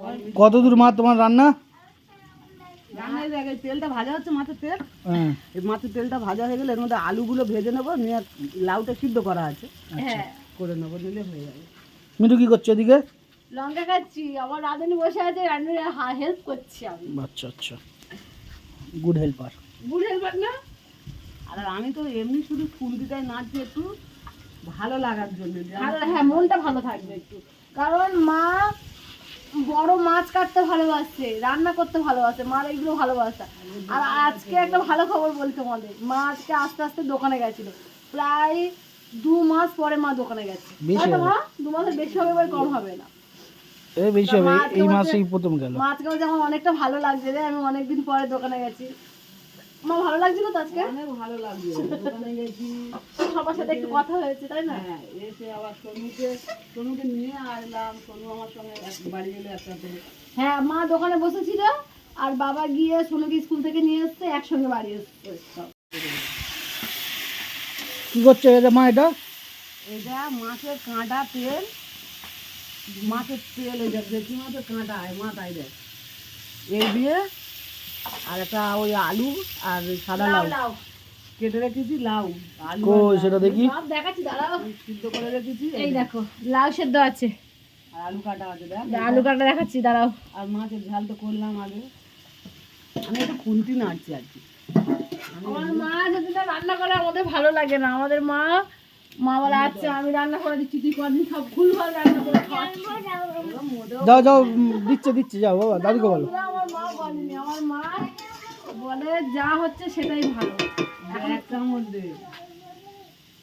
কত দূর মা তোমার রান্না? রান্নার জায়গায় তেলটা ভাজা হচ্ছে, মাছের তেল। এই মাছের তেলটা ভাজা হয়ে গেলে এর মধ্যে আলুগুলো ভেজে নেবো, নিয়ে লাউটা সিদ্ধ করা আছে, হ্যাঁ করে নেবো, নিলে হয়ে যাবে। মিঠু কি করছো এদিকে? লঙ্কা খাচ্ছি, আমার রাঁধুনি বসে আছে, রাঁধুনি হেল্প করছি আমি। আচ্ছা আচ্ছা, গুড হেল্পার। গুড হেল্পার না? আর আমি তো এমনি শুধু ফুলকিটাই নাচছি একটু ভালো লাগার জন্য। হ্যাঁ, মনটা ভালো থাকবে একটু, কারণ মা বড় মাছ কাটতে ভালোবাসে, রান্না করতে ভালোবাসে, মার এইগুলো ভালোবাসা। আর আজকে একটা ভালো খবর বলি তোমাদের, মা আজকে আস্তে আস্তে দোকানে গেছিল, প্রায় 2 মাস পরে মা দোকানে গেছে। বেশি হয়তো হবে। মা 2 মাসের বেশি হবে বা কম হবে না। এই বেশি হবে, এই মাসেই প্রথম গেল। মা আজকে বলছে আমার অনেকটা ভালো লাগছে রে, আমি অনেকদিন পরে দোকানে গেছি। মা ভালো লাগছিল তো আজকে? অনেক ভালো লাগছে, দোকানে গেছি, সবার সাথে একটু কথা হয়েছে, তাই না? হ্যাঁ, এসে আবার সোনুকে নিয়ে আসলাম, সোনু আমার সঙ্গে বাড়ি গেলে একসাথে। হ্যাঁ, মা দোকানে বসেছিল আর বাবা গিয়ে সোনুকে স্কুল থেকে নিয়ে এসছে, একসঙ্গে বাড়ি এসছে সব। কি করছো এটা মা? এটা এটা মাছের কাঁটা তেল, মাছের তেল, এই দেখ দেখি মাছের কাঁটা মাথায় দেখ, এই দিয়ে আর একটা ওই আলু আর সাদা লাউ লাউ কেটে রেখেছি, লাউ আলু কই সেটা দেখি। সব দেখাচ্ছি, দাঁড়াও। সিদ্ধ করে রেখেছি, এই দেখো লাউ সেদ্ধ আছে, আর আলু কাটা আছে দেখ, আলু কাটা দেখাচ্ছি, দাঁড়াও। আর মাছের ঝাল তো করলাম আগে। আমি একটু খুন্তি নাড়ছি আর কি। আমার মা যদি না রান্না করে আমাদের ভালো লাগে না। আমাদের মা বলে আচ্ছা আমি রান্না করে দিচ্ছি, তুই করবি, সব ভুলভাল রান্না করে খাওয়াচ্ছি। যাও যাও, দিচ্ছে যাও বাবা, দাদিকে বলো। আমার মা বলেনি, আমার মা বলে যা হচ্ছে সেটাই ভালো। এক চামচ দে,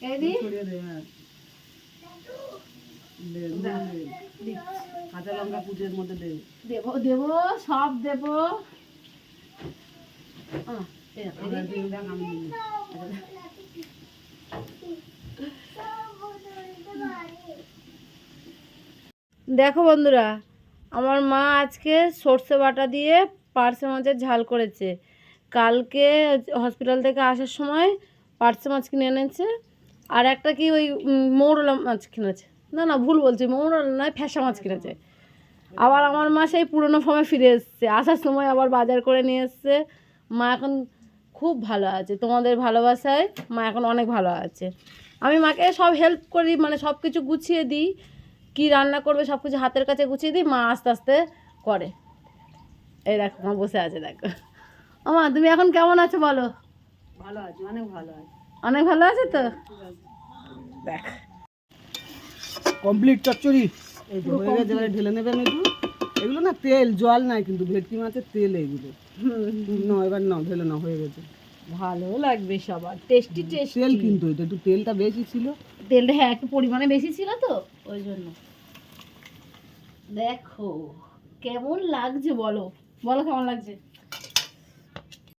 এই দি ছড়িয়ে দে, হ্যাঁ দে, দে। কাঁচা লঙ্কা কুচের মধ্যে দে। দেবো দেবো, সব দেবো। এই দেখো, আমার তেল দেখ, আমি দিই। দেখো বন্ধুরা, আমার মা আজকে সর্ষে বাটা দিয়ে পার্শে মাছের ঝাল করেছে। কালকে হসপিটাল থেকে আসার সময় পার্শে মাছ কিনে এনেছে, আর একটা কি ওই মৌরলা মাছ কিনেছে, না ভুল বলছি, মৌরলা নয়, ফ্যাসা মাছ কিনেছে। আবার আমার মা সেই পুরনো ফর্মে ফিরে এসছে, আসার সময় আবার বাজার করে নিয়ে এসছে। মা এখন খুব ভালো আছে, তোমাদের ভালোবাসায় মা এখন অনেক ভালো আছে। আমি মাকে সব হেল্প করি, মানে সব কিছু গুছিয়ে দিই, কি রান্না করবে সব কিছু হাতের কাছে গুছিয়ে দিই, মা আস্তে আস্তে করে। এই দেখো মা বসে আছে, দেখো। মা তুমি এখন কেমন আছো বলো? ভালো আছে, অনেক ভালো আছে। অনেক ভালো আছে তো? দেখ কমপ্লিট চচ্চড়ি। এই তো হয়ে গেছে, এবারে ঢেলে নেবেন একটু। এগুলো না তেল, জল নাই কিন্তু, ভেটকি মাছের তেল এগুলো। না এবার না, ঢেলে না, হয়ে গেছে। ভালো লাগবে সবার, টেস্টি টেস্টি তেল কিন্তু এটা একটু তেলটা বেশি ছিল। তেলটা হ্যাঁ একটু পরিমাণে বেশি ছিল তো ওই জন্য। দেখো কেমন লাগছে, বলো বলো কেমন লাগছে।